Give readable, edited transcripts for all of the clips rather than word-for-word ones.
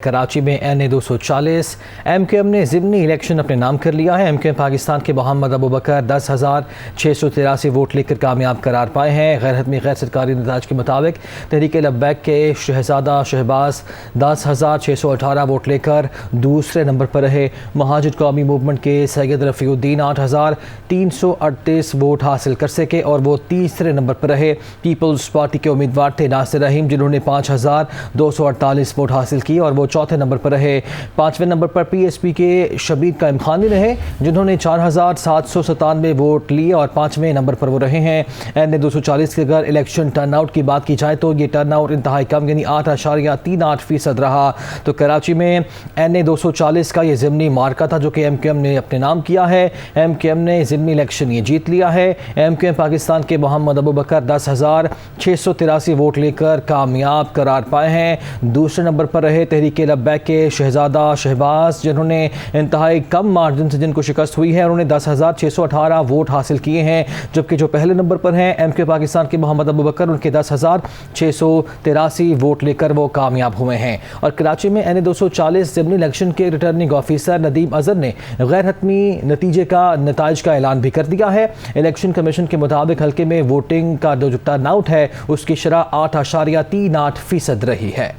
کراچی میں NA-240 MKM نے ضمنی الیکشن اپنے نام کر لیا ہے۔ MKM پاکستان کے محمد ابوبکر 10,683 ووٹ لے کر کامیاب قرار پائے ہیں۔ غیر حتمی غیر سرکاری نتائج کے مطابق تحریک لبیک کے شہزادہ شہباز 10,618 ووٹ لے کر دوسرے نمبر پر رہے۔ مہاجر قومی موومنٹ کے سید رفیع الدین 8,338 ووٹ حاصل کر سکے اور وہ تیسرے نمبر پر رہے۔ پیپلز پارٹی کے امیدوار تھے ناصر رحیم، جنہوں نے 5,248 ووٹ حاصل کی اور وہ چوتھے نمبر پر رہے۔ پانچویں نمبر پر PSP کے شبیر قائم خانی رہے، جنہوں نے 4,797 ووٹ لیے اور پانچویں نمبر پر وہ رہے ہیں۔ NA-240 کے اگر الیکشن ٹرن آؤٹ کی بات کی جائے تو یہ ٹرن آؤٹ انتہائی کم یعنی 8.38% رہا۔ تو کراچی میں NA-240 کا یہ ضمنی مارکہ تھا جو کہ MKM نے اپنے نام کیا ہے۔ MKM نے ضمنی الیکشن یہ جیت لیا ہے۔ MKM پاکستان کے محمد ابوبکر 10,683 ووٹ لے کر کامیاب قرار پائے ہیں۔ دوسرے نمبر پر رہے تحریک لبیک کے شہزادہ شہباز، جنہوں نے انتہائی کم مارجن سے جن کو شکست ہوئی ہے، انہوں نے 10,618 ووٹ حاصل کیے ہیں، جبکہ جو پہلے نمبر پر ہیں MK پاکستان کے محمد ابوبکر، ان کے 10,683 ووٹ لے کر وہ کامیاب ہوئے ہیں۔ اور کراچی میں NA-240 ضمنی الیکشن کے ریٹرننگ آفیسر ندیم اظہر نے غیر حتمی نتائج کا اعلان بھی کر دیا ہے۔ الیکشن کمیشن کے مطابق حلقے میں ووٹنگ کا جو ٹرن آؤٹ ہے اس کی شرح 8.38% رہی ہے۔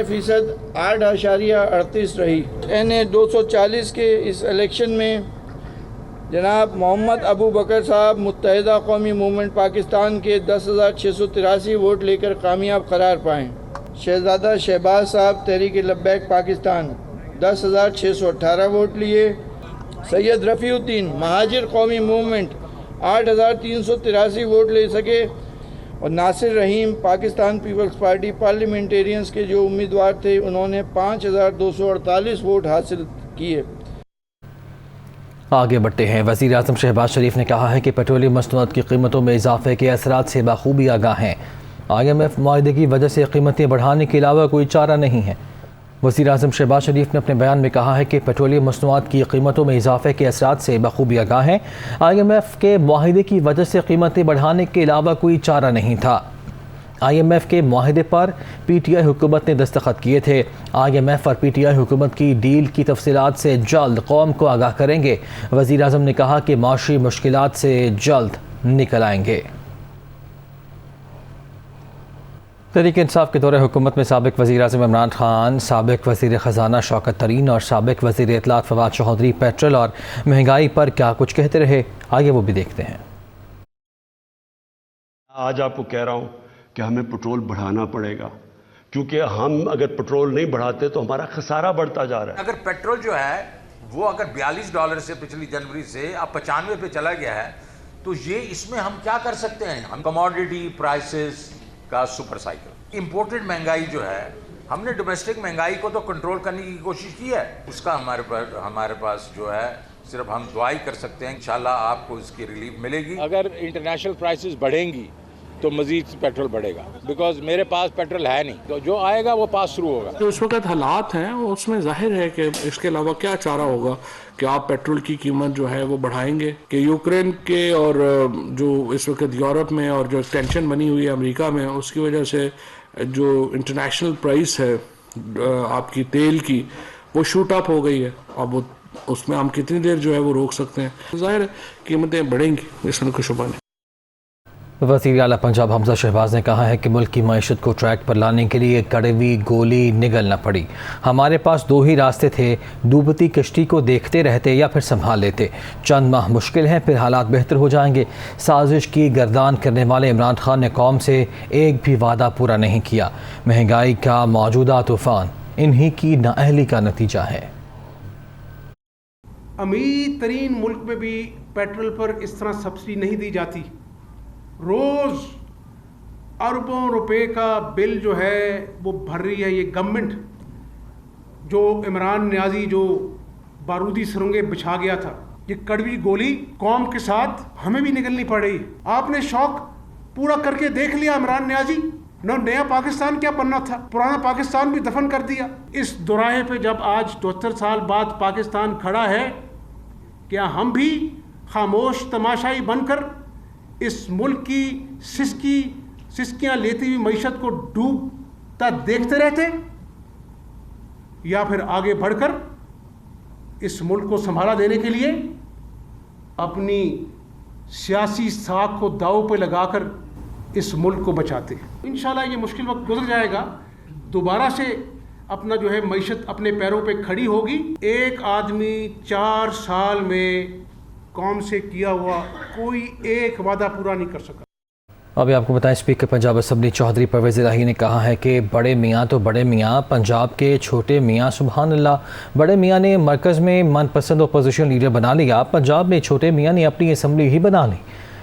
فیصد 8.38 رہی۔ NA-240 کے اس الیکشن میں جناب محمد ابوبکر صاحب متحدہ قومی موومنٹ پاکستان کے 10,683 ووٹ لے کر کامیاب قرار پائیں۔ شہزادہ شہباز صاحب تحریک لبیک پاکستان 10,618 ووٹ لیے۔ سید رفیع الدین مہاجر قومی موومنٹ 8,383 ووٹ لے سکے اور ناصر رحیم پاکستان پیپلز پارٹی پارلیمنٹیرینز کے جو امیدوار تھے، انہوں نے 5,248 ووٹ حاصل کیے۔ آگے بڑھتے ہیں۔ وزیر اعظم شہباز شریف نے کہا ہے کہ پیٹرولیم مصنوعات کی قیمتوں میں اضافے کے اثرات سے بخوبی آگاہ ہیں۔ IMF معاہدے کی وجہ سے قیمتیں بڑھانے کے علاوہ کوئی چارہ نہیں ہے۔ وزیر اعظم شہباز شریف نے اپنے بیان میں کہا ہے کہ پیٹرولیم مصنوعات کی قیمتوں میں اضافے کے اثرات سے بخوبی آگاہ ہیں۔ IMF کے معاہدے کی وجہ سے قیمتیں بڑھانے کے علاوہ کوئی چارہ نہیں تھا۔ IMF کے معاہدے پر PTI حکومت نے دستخط کیے تھے۔ IMF اور PTI حکومت کی ڈیل کی تفصیلات سے جلد قوم کو آگاہ کریں گے۔ وزیر اعظم نے کہا کہ معاشی مشکلات سے جلد نکل آئیں گے۔ تحریک انصاف کے دور حکومت میں سابق وزیر اعظم عمران خان، سابق وزیر خزانہ شوکت طرین اور سابق وزیر اطلاعات فواد چوہدری پیٹرول اور مہنگائی پر کیا کچھ کہتے رہے، آگے وہ بھی دیکھتے ہیں۔ آج آپ کو کہہ رہا ہوں کہ ہمیں پٹرول بڑھانا پڑے گا، کیونکہ ہم اگر پٹرول نہیں بڑھاتے تو ہمارا خسارہ بڑھتا جا رہا ہے۔ اگر پیٹرول جو ہے وہ اگر $42 سے پچھلی جنوری سے اب 95 پہ چلا گیا ہے تو یہ اس میں ہم کیا کر سکتے ہیں؟ ہم کموڈیٹی پرائسز کا سپر سائیکل، امپورٹڈ مہنگائی جو ہے، ہم نے ڈومیسٹک مہنگائی کو تو کنٹرول کرنے کی کوشش کی ہے، اس کا ہمارے پاس جو ہے صرف ہم دعائی کر سکتے ہیں۔ انشاءاللہ آپ کو اس کی ریلیف ملے گی۔ اگر انٹرنیشنل پرائسز بڑھیں گی تو مزید پیٹرول بڑھے گا، بیکاز میرے پاس پیٹرول ہے نہیں، تو جو آئے گا وہ پاس تھرو ہوگا۔ جو اس وقت حالات ہیں اس میں ظاہر ہے کہ اس کے علاوہ کیا چارہ ہوگا کہ آپ پیٹرول کی قیمت جو ہے وہ بڑھائیں گے کہ یوکرین کے اور جو اس وقت یورپ میں اور جو ٹینشن بنی ہوئی ہے امریکہ میں، اس کی وجہ سے جو انٹرنیشنل پرائس ہے آپ کی تیل کی وہ شوٹ اپ ہو گئی ہے۔ اب اس میں ہم کتنی دیر جو ہے وہ روک سکتے ہیں؟ ظاہر ہے قیمتیں بڑھیں گی، اس میں کوئی شبہ نہیں۔ وزیر اعلیٰ پنجاب حمزہ شہباز نے کہا ہے کہ ملک کی معیشت کو ٹریک پر لانے کے لیے کڑوی گولی نگلنا پڑی۔ ہمارے پاس دو ہی راستے تھے، ڈوبتی کشتی کو دیکھتے رہتے یا پھر سنبھال لیتے۔ چند ماہ مشکل ہیں، پھر حالات بہتر ہو جائیں گے۔ سازش کی گردان کرنے والے عمران خان نے قوم سے ایک بھی وعدہ پورا نہیں کیا۔ مہنگائی کا موجودہ طوفان انہی کی نااہلی کا نتیجہ ہے۔ امیر ترین ملک میں بھی پیٹرول پر اس طرح سبسڈی نہیں دی جاتی۔ روز اربوں روپے کا بل جو ہے وہ بھر رہی ہے یہ گورنمنٹ، جو عمران نیازی جو بارودی سرنگیں بچھا گیا تھا۔ یہ کڑوی گولی قوم کے ساتھ ہمیں بھی نگلنی پڑ رہی۔ آپ نے شوق پورا کر کے دیکھ لیا عمران نیازی، نیا پاکستان کیا بننا تھا، پرانا پاکستان بھی دفن کر دیا۔ اس دوراہے پہ جب آج 74 سال بعد پاکستان کھڑا ہے، کیا ہم بھی خاموش تماشائی بن کر اس ملک کی سسکی सिसकियां लेती हुई मईशत को डूबता देखते रहते, या फिर आगे बढ़कर इस मुल्क को संभाला देने के लिए अपनी सियासी साख को दांव पे लगाकर इस मुल्क को बचाते। इंशाल्लाह ये मुश्किल वक्त गुजर जाएगा, दोबारा से अपना जो है मईशत अपने पैरों पे खड़ी होगी। एक आदमी 4 साल में कौम से किया हुआ कोई एक वादा पूरा नहीं कर सका। अभी आपको बताएं, स्पीकर पंजाब असम्बली चौधरी परवेज़ इलाही ने कहा है कि बड़े मियाँ तो बड़े मियाँ, पंजाब के छोटे मियाँ सुभान अल्लाह। बड़े मियाँ ने मरकज़ में मनपसंद अपोजिशन लीडर बना लिया, पंजाब में छोटे मियाँ ने अपनी असम्बली ही बना ली।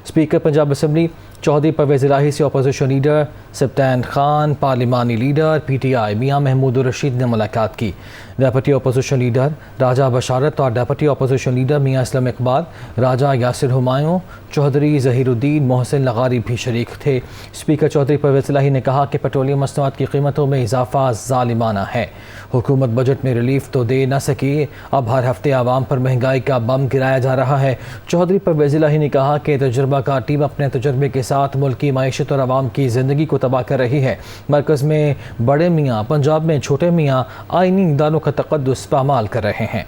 स्पीकर पंजाब असम्बली चौधरी परवेज़ इलाही से opposition leader सप्तान Khan, पार्लिमानी leader PTI मियाँ महमूद रशीद ने मुलाकात की। डेप्यूटी अपोजिशन लीडर राजा बशारत और डेप्यूटी अपोजिशन लीडर मियाँ असलम इकबाल, राजा यासिर हुमायूं, चौधरी ज़हीरुद्दीन मोहसिन लगारी भी शरीक थे। स्पीकर चौधरी परवेज़ इलाही ने कहा कि पेट्रोलियम मसनूआत की कीमतों में इजाफा ज़ालिमाना है। हुकूमत बजट में रिलीफ तो दे न सकी, अब हर हफ्ते आवाम पर महंगाई का बम गिराया जा रहा है। चौधरी परवेज़ इलाही ने कहा कि तजुर्बाकार टीम अपने तजुर्बे के साथ मुल्क की माइशत और आवाम की ज़िंदगी को तबाह कर रही है। मरकज़ में बड़े मियाँ, पंजाब में छोटे मियाँ आइनी इक़दारों का तक़द्दुस पामाल कर रहे हैं।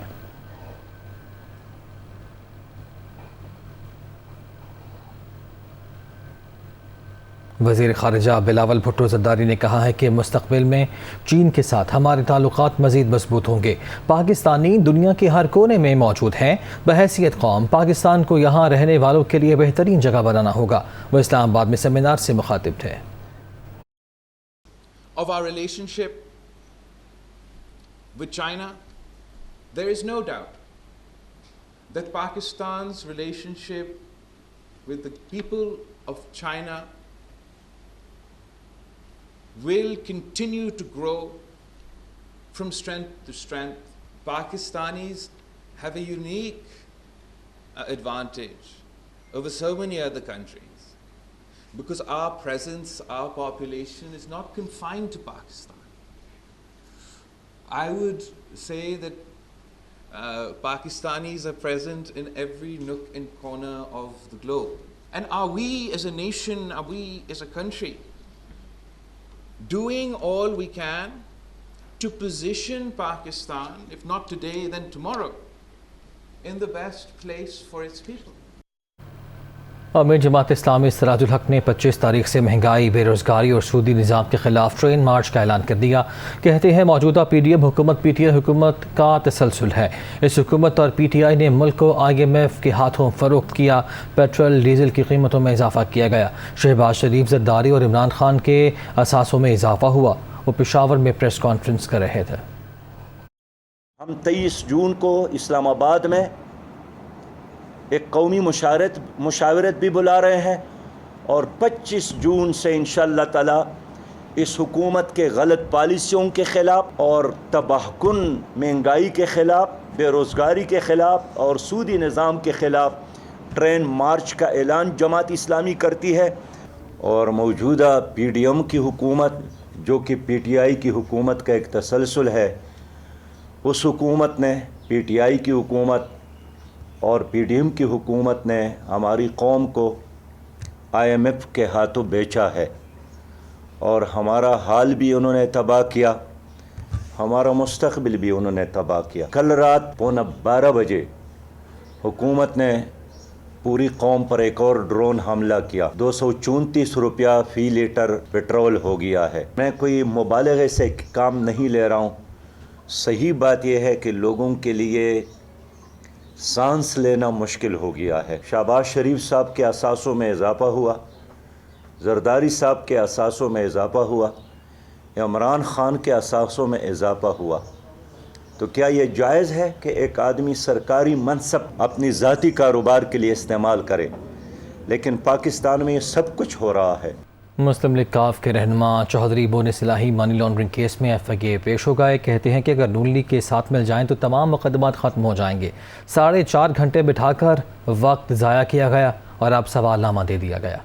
वज़ीर ख़ारिजा बिलावल भुट्टो ज़रदारी ने कहा है कि मुस्तक़बिल में चीन के साथ हमारे ताल्लुकात मज़ीद मजबूत होंगे। पाकिस्तानी दुनिया के हर कोने में मौजूद हैं। बहैसियत कौम पाकिस्तान को यहाँ रहने वालों के लिए बेहतरीन जगह बनाना होगा। वो इस्लामाबाद में सेमिनार से मुखातिब थे। Of our relationship with China, there is no doubt that Pakistan's relationship with the people of China will continue to grow from strength to strength. Pakistanis have a unique advantage over so many other countries because our presence, our population is not confined to Pakistan. I would say that Pakistanis are present in every nook and corner of the globe. And are we as a nation, are we as a country doing all we can to position Pakistan, if not today, then tomorrow, in the best place for its people? अमीर जमात इस्लामी सिराजुल हक ने 25 तारीख से महंगाई, बेरोज़गारी और सूदी निज़ाम के ख़िलाफ़ ट्रेन मार्च का ऐलान कर दिया। कहते हैं मौजूदा PDM हुकूमत PTI हुकूमत का तसलसल है। इस हुकूमत और PTI ने मुल्क को IMF के हाथों फ़रोख्त किया। पेट्रोल डीज़ल की कीमतों में इजाफ़ा किया गया। शहबाज शरीफ, ज़रदारी और इमरान खान के असासों में इजाफ़ा हुआ। वो पेशावर में प्रेस कॉन्फ्रेंस कर रहे थे। हम 23 जून को इस्लामाबाद में एक कौमी मुशावरत भी बुला रहे हैं और 25 जून से इंशाअल्लाह ताला इस हुकूमत के गलत पॉलिसियों के ख़िलाफ़ और तबाहकुन महंगाई के ख़िलाफ़, बेरोज़गारी के ख़िलाफ़ और सूदी निज़ाम के ख़िलाफ़ ट्रेन मार्च का ऐलान जमात इस्लामी करती है। और मौजूदा PDM की हुकूमत जो कि PTI की हुकूमत का एक तसलसल है, उस हुकूमत ने, PTI की हुकूमत और PDM की हुकूमत ने हमारी कौम को IMF के हाथों बेचा है और हमारा हाल भी उन्होंने तबाह किया, हमारा मुस्तक़बिल भी उन्होंने तबाह किया। कल रात 11:15 बजे हुकूमत ने पूरी कौम पर एक और ड्रोन हमला किया। 234 रुपया फ़ी लीटर पेट्रोल हो गया है। मैं कोई मुबालगे से काम नहीं ले रहा हूँ। सही बात यह है कि लोगों के लिए सांस लेना मुश्किल हो गया है। शहबाज शरीफ साहब के असासों में इजाफ़ा हुआ, ज़रदारी साहब के असासों में इजाफ़ा हुआ, इमरान खान के असासों में इजाफ़ा हुआ। तो क्या ये जायज़ है कि एक आदमी सरकारी मनसब अपनी ज़ाती कारोबार के लिए इस्तेमाल करे? लेकिन पाकिस्तान में ये सब कुछ हो रहा है। मुस्लिम लीग काफ के रहनुमा चौधरी बोनिस इलाही मनी लॉन्ड्रिंग केस में FIA पेश हो गए। कहते हैं कि अगर नून लीग के साथ मिल जाएं तो तमाम मुकदमात ख़त्म हो जाएंगे। 4.5 घंटे बिठाकर वक्त ज़ाया किया गया और अब सवालनामा दे दिया गया।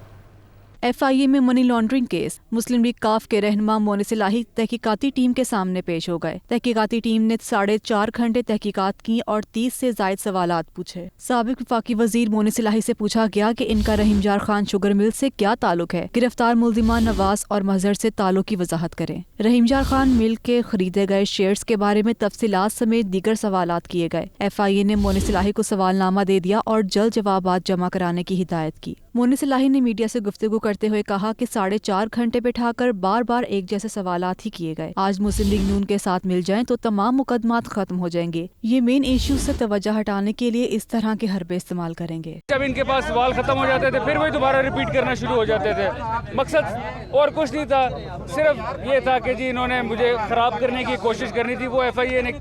FIA में मनी लॉन्ड्रिंग केस। मुस्लिम लीग काफ के रहनुमा मोनिस इलाही तहकीकाती टीम के सामने पेश हो गए। तहकीकाती टीम ने 4.5 घंटे तहकीकात की और 30 से जायद सवालात पूछे। साबिक वफाकी वजीर मोनिस इलाही से पूछा गया कि इनका रहीमजार खान शुगर मिल से क्या ताल्लुक है। गिरफ्तार मुल्जिमान नवाज और मजहर से ताल्लुक की वजाहत करें। रहीमजार खान मिल के खरीदे गए शेयर्स के बारे में तफसीलात समेत दीगर सवालात किए गए। FIA ने मोनिस इलाही को सवालनामा दे दिया और जल्द जवाबात जमा कराने की हिदायत की। मोनिस इलाही ने मीडिया से गुफ्तगू करते हुए कहा कि 4.5 घंटे बिठाकर बार बार एक जैसे सवालात ही किए गए। आज मुस्लिम लीग नून के साथ मिल जाएं तो तमाम मुकदमात खत्म हो जाएंगे। ये मेन इश्यू से तवज्जो हटाने के लिए इस तरह के हरबे इस्तेमाल करेंगे। जब इनके पास सवाल खत्म हो जाते थे फिर वही दोबारा रिपीट करना शुरू हो जाते थे। मकसद और कुछ नहीं था, सिर्फ ये था कि जी इन्होंने मुझे खराब करने की कोशिश करनी थी। वो FIA ने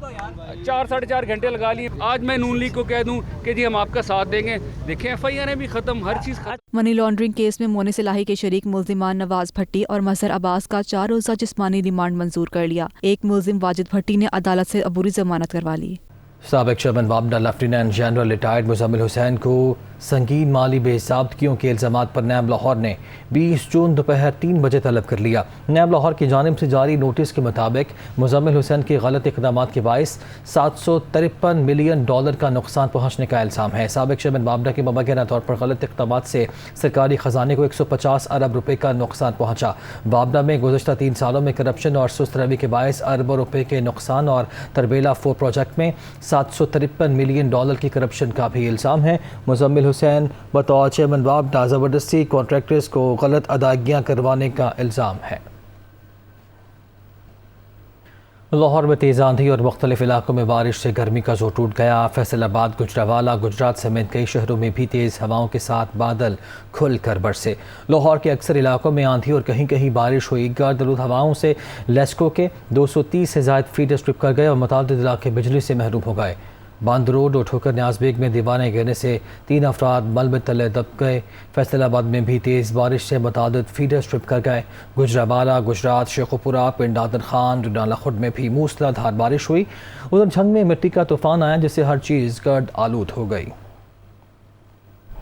4-4.5 घंटे लगा लिए। आज मैं नून लीग को कह दूं कि जी हम आपका साथ देंगे, देखें FIA ने भी खत्म, हर चीज खत्म। मनी लॉन्ड्रिंग केस में मोनिस इलाही के शरीक मुल्जिमान नवाज भट्टी और मजहर अब्बास का 4 रोज़ा जिस्मानी रिमांड मंजूर कर लिया। एक मुल्जिम वाजिद भट्टी ने अदालत से अबूरी जमानत करवा ली। साबिक चेयरमैन वापडा lieutenant general retired Muzammil Hussain को संगीन माली बेहिसाबगियों के इल्ज़ामात पर नैब लाहौर ने 20 जून दोपहर 3 बजे तलब कर लिया। नैब लाहौर की जानिब से जारी नोटिस के मुताबिक मुजम्मिल हुसैन के गलत इक़दाम के बाइस $753 मिलियन का नुकसान पहुँचने का इल्ज़ाम है। साबिक चेयरमैन वापडा के मुबैना तौर पर गलत इक़दाम से सरकारी ख़जाने को 150 अरब रुपये का नुकसान पहुँचा। वापडा में गुज़श्ता 3 सालों में करप्शन और सुस्त रवि के बाइस अरबों रुपये के नुकसान और तरबेला 4 प्रोजेक्ट में $753 मिलियन की करप्शन का भी इल्ज़ाम है। मुजम्मिल हुसैन बतौर चेयरमैन वापडा ज़बरदस्ती कॉन्ट्रैक्टर्स को गलत अदायगियाँ करवाने का इल्ज़ाम है। लाहौर में तेज़ आंधी और मुख्तलिफ इलाकों में बारिश से गर्मी का जोर टूट गया। फैसलाबाद, गुजरावाला, गुजरात समेत कई शहरों में भी तेज़ हवाओं के साथ बादल खुल कर बरसे। लाहौर के अक्सर इलाकों में आंधी और कहीं कहीं बारिश हुई। गर्द हवाओं से लेस्को के 230 से ज़ायद फीडर स्ट्रिप कर गए और मुताल्लिक़ इलाके बिजली से महरूम हो गए। बांद रोड और ठोकर न्याज बेग में दीवारें गिरने से 3 अफराद मलबे तले दब गए। फैसलाबाद में भी तेज़ बारिश से मुतादिद फीडर स्ट्रिप कर गए। गुजरावाला, गुजरात, शेखुपुरा, पिंड आदर खान, रुनाला खुर्द में भी मूसलाधार बारिश हुई। उधर झंग में मिट्टी का तूफान आया जिससे हर चीज़ गर्द आलूद हो गई।